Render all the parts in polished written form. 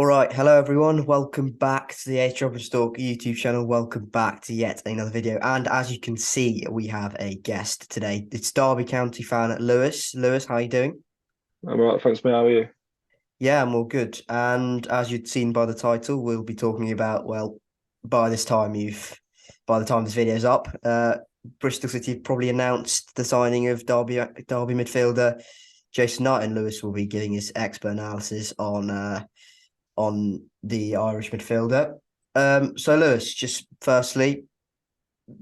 All right, hello everyone. Welcome back to the H Robin Stalk YouTube channel. Welcome back to yet another video. And as you can see, we have a guest today. It's Derby County fan Lewis. Lewis, how are you doing? I'm all right, thanks, mate. How are you? Yeah, I'm all good. And as you'd seen by the title, we'll be talking about, by this time by the time this video's up, Bristol City have probably announced the signing of Derby midfielder Jason Knight, and Lewis will be giving his expert analysis on the Irish midfielder. So Lewis, just firstly,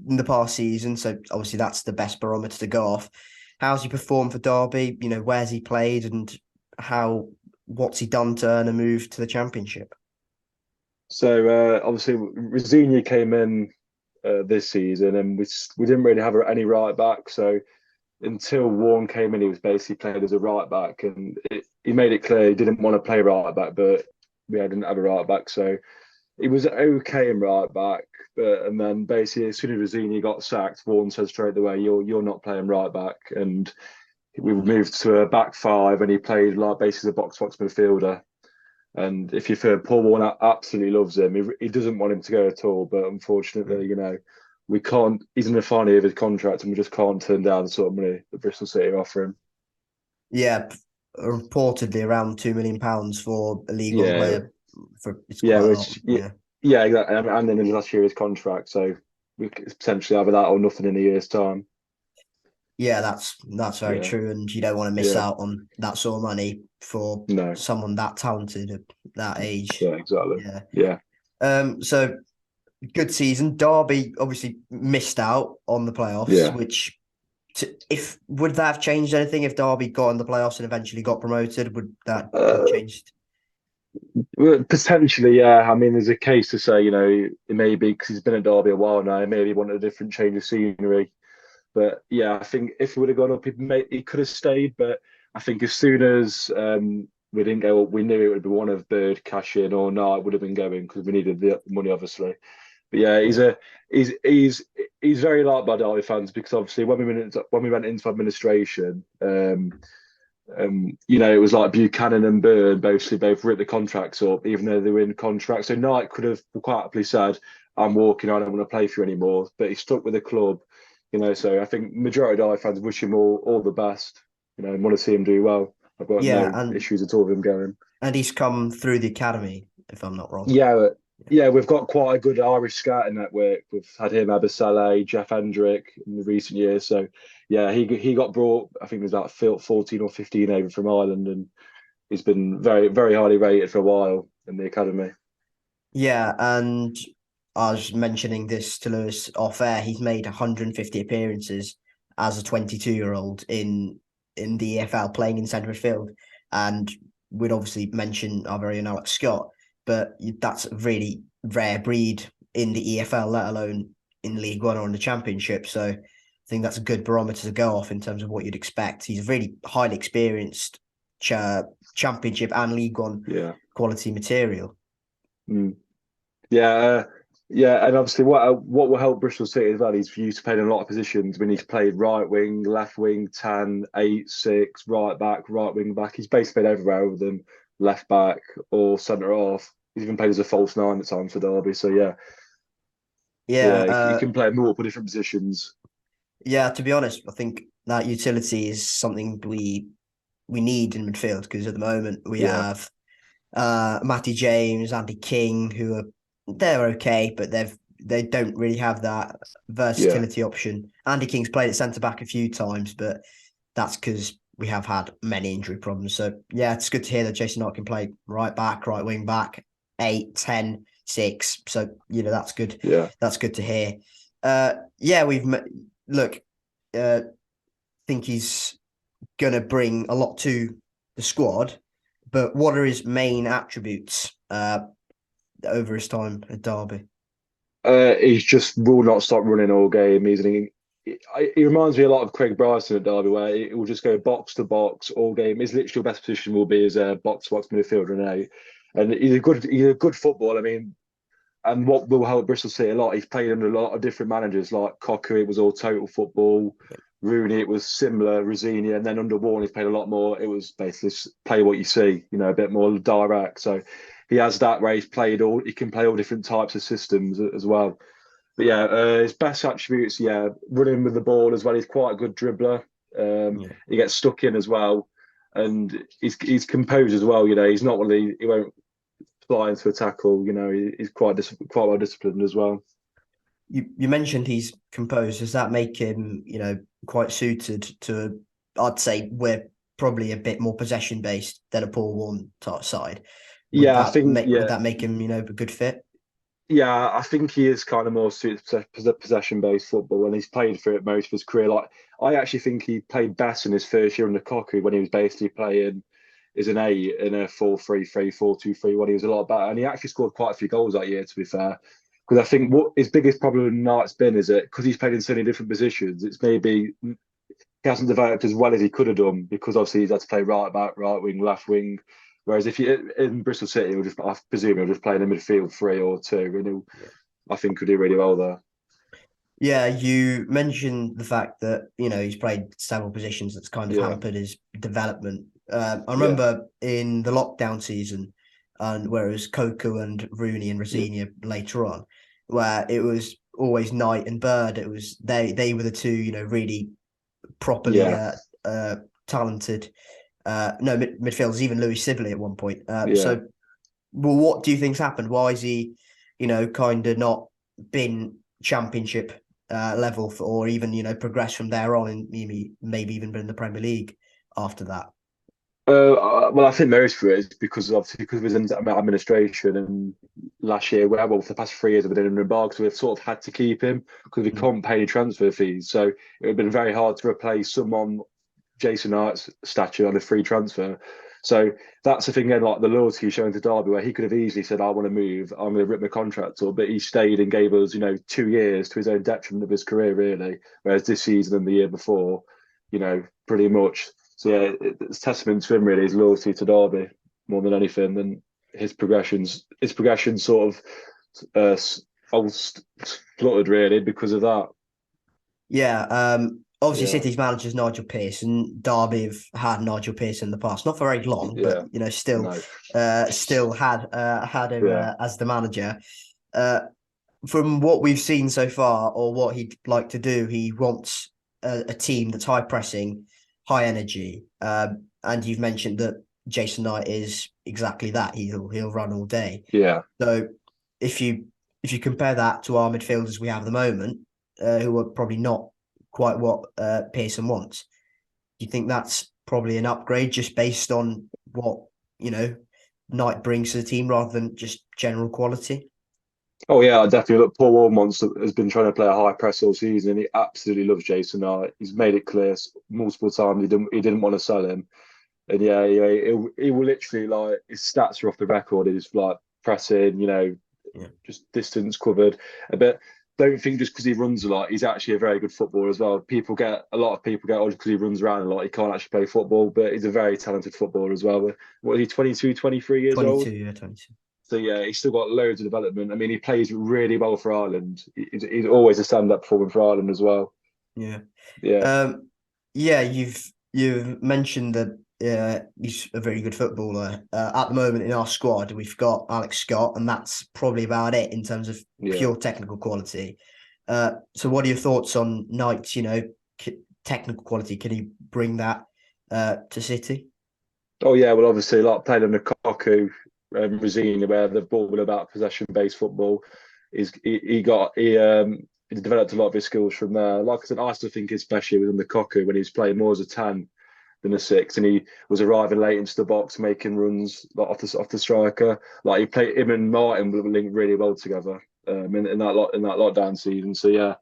in the past season, so obviously that's the best barometer to go off. How's he performed for Derby? Where's he played and how what's he done to earn a move to the Championship? Obviously, Rosenior came in this season, and we didn't really have any right back. So until Warne came in, he was basically played as a right back, and he made it clear he didn't want to play right back, but we didn't have a right back, so he was okay in right back. But and then basically, as soon as Rosenior got sacked, Warne said straight away, "You're not playing right back," and we moved to a back five, and he played like basically a box midfielder. And if you've heard, Paul Warne absolutely loves him. He doesn't want him to go at all, but unfortunately, we can't. He's in the final year of his contract, and we just can't turn down the sort of money that Bristol City are offering. Yeah, reportedly around £2 million for a League One Yeah, player. For it's yeah, quite a lot. which yeah, Yeah. yeah, exactly. And then in the last year of his contract, so we could potentially have that or nothing in a year's time. Yeah, that's very Yeah, true, and you don't want to miss yeah, out on that sort of money for no, someone that talented at that age. yeah, exactly. Yeah. Yeah, So good season. Derby obviously missed out on the playoffs, yeah. which if would that have changed anything if Derby got in the playoffs and eventually got promoted? Would that have Uh, changed? Well, potentially, yeah. I mean, there's a case to say, it may be because he's been at Derby a while now. Maybe he wanted a different change of scenery. But yeah, I think if he would have gone up, he could have stayed. But I think as soon as we didn't go up, we knew it would be one of Bird cash in or no, it would have been going because we needed the money, obviously. But yeah, Yeah. he's he's he's very liked by Derby fans because obviously when we went into administration, it was like Buchanan and Byrne both ripped the contracts up, even though they were in contract. So Knight could have quite happily said, "I'm walking. I don't want to play for you anymore." But he stuck with the club, So I think majority of our fans wish him all the best, and want to see him do well. I've got Yeah, no and issues at all with him going. he's come through the academy, if I'm not wrong. Yeah, yeah, we've got quite a good Irish scouting network. We've had him, Abasele, Jeff Hendrick in the recent years. So yeah, he got brought. I think it was about 14 or 15 over from Ireland, and he's been very, very highly rated for a while in the academy. Yeah, and I was mentioning this to Lewis off air. He's made 150 appearances as a 22-year-old in the EFL playing in centre field, and we'd obviously mention our very own Alex Scott, but that's a really rare breed in the EFL, let alone in League One or in the Championship. So I think that's a good barometer to go off in terms of what you'd expect. He's really highly experienced Championship and League One Yeah. quality material. Mm. Yeah, yeah, and obviously, what will help Bristol City as well is for you to play in a lot of positions. When he's played right wing, left wing, 10, 8, 6, right back, right wing back. He's basically played everywhere other than left back or centre half. He's even played as a false nine at times for Derby. So Yeah, yeah, he can play multiple different positions. yeah. To be honest, I think that utility is something we need in midfield because at the moment we Yeah, have Matty James, Andy King, who are they're okay, but they don't really have that yeah, versatility option. Andy King's played at centre back a few times, but that's because we have had many injury problems. So yeah, it's good to hear that Jason Knight can play right back, right wing back, 8, 10, 6. So that's good. yeah. That's good to hear. Yeah, look. Uh, think he's going to bring a lot to the squad. But what are his main attributes over his time at Derby? He's just will not stop running all game. He reminds me a lot of Craig Bryson at Derby, where it will just go box to box all game. His literal best position will be as a box to box midfielder now, and he's a good footballer. I mean, and what will help Bristol City a lot, he's played under a lot of different managers. Like Cocker, it was all total football. Rooney, it was similar. Rosini, and then under Warne, he's played a lot more. It was basically play what you see, a bit more direct. So he has that where he can play all different types of systems as well. But yeah, his best attributes, yeah, running with the ball as well. He's quite a good dribbler. Yeah. He gets stuck in as well, and he's composed as well. He's not really he won't fly into a tackle. He's quite well disciplined as well. You mentioned he's composed. Does that make him, quite suited to? I'd say we're probably a bit more possession based than a Paul Warne type side. Would Yeah, I that think make would that make him, a good fit? yeah, I think he is kind of more suited to possession-based football, and he's played for it most of his career. Like, I actually think he played best in his first year under Cocu when he was basically playing as an eight in a 4-3-3, 4-2-3 when he was a lot better, and he actually scored quite a few goals that year. To be fair, because I think what his biggest problem now it's been is that because he's played in so many different positions, it's maybe he hasn't developed as well as he could have done because obviously he's had to play right back, right wing, left wing. Whereas if you in Bristol City, I presume he'll just play in the midfield three or two, and I think he'll do really well there. Yeah, you mentioned the fact that he's played several positions that's kind of Yeah, hampered his development. I yeah, remember in the lockdown season, and where it was Coco and Rooney and yeah, Rosenior later on, where it was always Knight and Bird. It was they were the two really properly yeah, talented. No midfielders, even Louis Sibley at one point. yeah. So, well, what do you think's happened? Why is he, kind of not been championship level or even progress from there on and maybe even been in the Premier League after that? Well, I think most of it is because of his administration and last year, well, for the past 3 years, we've been in an embargo, so we've sort of had to keep him because we Mm. can't pay any transfer fees. So it would have been very hard to replace someone Jason Knight's stature on a free transfer. So that's the thing, again, like the loyalty he's showing to Derby, where he could have easily said, "I want to move, I'm going to rip my contract up," but he stayed and gave us, 2 years to his own detriment of his career, really. Whereas this season and the year before, pretty much. So yeah, it's testament to him really, his loyalty to Derby more than anything, and his progression sort of all fluttered really because of that. Yeah, obviously Yeah, City's manager's Nigel Pearce, and Derby have had Nigel Pearce in the past, not for very long, but yeah, still, no, had him yeah, as the manager. Uh, from what we've seen so far, or what he'd like to do, he wants a team that's high pressing, high energy. And you've mentioned that Jason Knight is exactly that. He'll run all day. yeah. So if you compare that to our midfielders we have at the moment, who are probably not quite what Pearson wants, do you think that's probably an upgrade just based on what Knight brings to the team rather than just general quality? Oh yeah, definitely. Look, Paul Walmont has been trying to play a high press all season, and he absolutely loves Jason Knight. He's made it clear multiple times he didn't want to sell him, and yeah, he will literally like his stats are off the record. He's like pressing, Yeah, just distance covered. But don't think just because he runs a lot, he's actually a very good footballer as well. A lot of people get, oh, just because he runs around a lot, he can't actually play football, but he's a very talented footballer as well. What is he, 22, 23 years 22, old? yeah, 22. So yeah, he's still got loads of development. I mean, he plays really well for Ireland. He's always a stand-up performer for Ireland as well. Yeah. Yeah, Yeah, you've mentioned that he's a very good footballer. At the moment in our squad, we've got Alex Scott, and that's probably about it in terms of yeah. pure technical quality. So what are your thoughts on Knight's, technical quality? Can he bring that to City? Oh yeah, well obviously like playing under Lukaku, Rosini, where they've ball about possession-based football, he developed a lot of his skills from there. Like I said, I still think especially with Lukaku when he was playing more as a 10 than a six, and he was arriving late into the box, making runs like, off the striker. Like he played him and Martin would link really well together in that lockdown season. So yeah,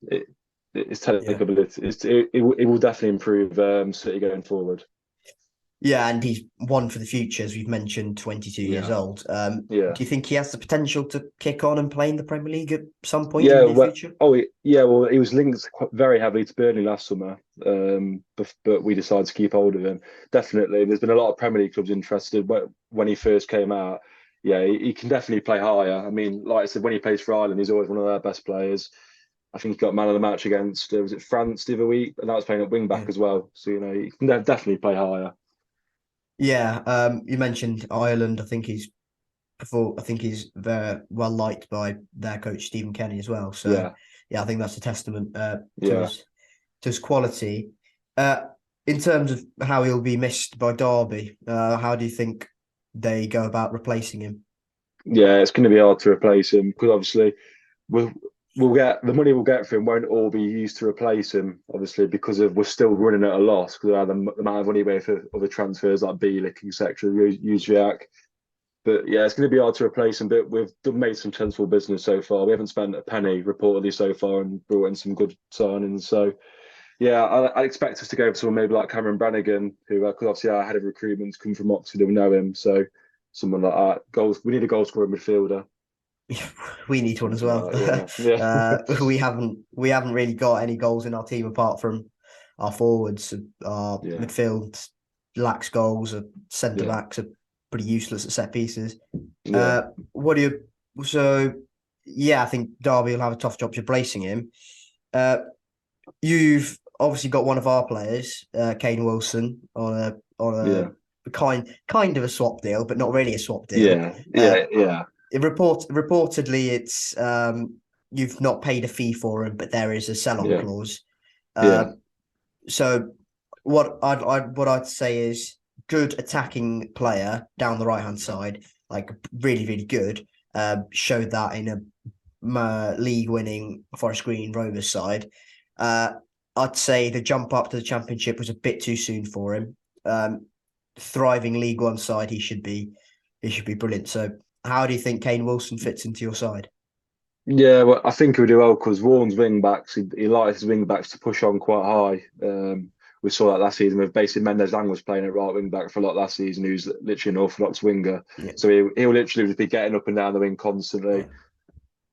it, it's Yeah. technical ability. It will definitely improve City going forward. Yeah, and he's one for the future, as we've mentioned, 22 years Yeah, old. yeah. Do you think he has the potential to kick on and play in the Premier League at some point in Yeah, the near well, future? yeah. Well, he was linked very heavily to Burnley last summer, but we decided to keep hold of him. Definitely, there's been a lot of Premier League clubs interested. But when he first came out, yeah, he can definitely play higher. I mean, like I said, when he plays for Ireland, he's always one of their best players. I think he got man of the match against was it France the other week, and that was playing at wing back Yeah. as well. So he can definitely play higher. Yeah, you mentioned Ireland. I think he's I think he's very well liked by their coach Stephen Kenny as well. So Yeah, yeah, I think that's a testament to yeah, his quality. Uh, in terms of how he'll be missed by Derby, how do you think they go about replacing him? yeah. It's going to be hard to replace him because obviously we'll we'll get the money we'll get for him won't all be used to replace him. Obviously, because of we're still running at a loss because of the amount of money we pay for other transfers like Bielik, etc. Uzviak. But yeah, it's going to be hard to replace him. But we've made some sensible business so far. We haven't spent a penny reportedly so far and brought in some good signings. So yeah, I expect us to go for someone maybe like Cameron Brannigan, who because obviously our head of recruitment's come from Oxford and we know him. So someone like that. Goals. We need a goal scoring midfielder. We need one as Something well. like that. Yeah, We haven't really got any goals in our team apart from our forwards. Our yeah, midfield lacks goals. Our centre yeah, backs are pretty useless at set pieces. yeah, Uh, what do you? So yeah, I think Derby will have a tough job replacing him. Uh, you've obviously got one of our players, Kane Wilson, yeah, a kind of a swap deal, but not really a swap deal. yeah, Uh, yeah, yeah, reportedly it's you've not paid a fee for him, but there is a sell-on yeah, clause. Uh, yeah, so what I'd say is good attacking player down the right hand side, like really really good. Showed that in a league winning Forest Green Rovers side. Uh, I'd say the jump up to the Championship was a bit too soon for him. Um, thriving League One side, he should be brilliant. So, how do you think Kane Wilson fits into your side? yeah. Well, I think he'll do well because Warne's wing backs. He likes his wing backs to push on quite high. We saw that last season with basically Mendes Lang was playing at right wing back for a lot last season, who's literally an orthodox winger. Yeah, So he'll literally just be getting up and down the wing constantly.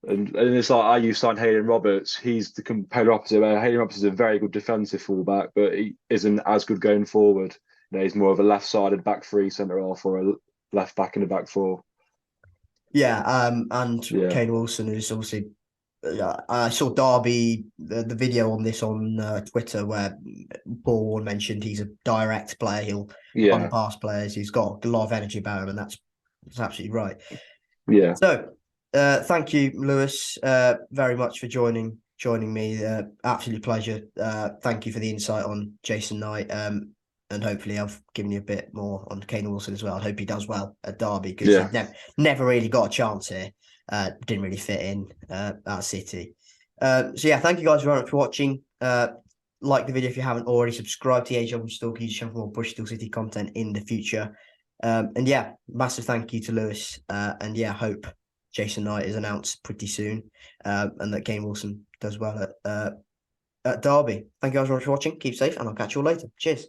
yeah, And it's like I used to sign Hayden Roberts. He's the polar opposite. Where Hayden Roberts is a very good defensive fullback, but he isn't as good going forward. He's more of a left-sided back three centre half or a left back in the back four. yeah. And Yeah, Kane Wilson is obviously. I saw Derby the video on this on Twitter where Paul Warne mentioned he's a direct player. He'll run yeah, past players. He's got a lot of energy about him, and that's absolutely right. yeah, So, thank you, Lewis, very much for joining me. Absolute pleasure. Thank you for the insight on Jason Knight. And hopefully I've given you a bit more on Kane Wilson as well. I hope he does well at Derby because he yeah, never really got a chance here. Didn't really fit in at City. So yeah, thank you guys very much for watching. Like the video if you haven't already. Subscribe to the Age of Stalky channel for more Bristol City content in the future. And yeah, massive thank you to Lewis. And yeah, hope Jason Knight is announced pretty soon, and that Kane Wilson does well at Derby. Thank you guys very much for watching. Keep safe, and I'll catch you all later. Cheers.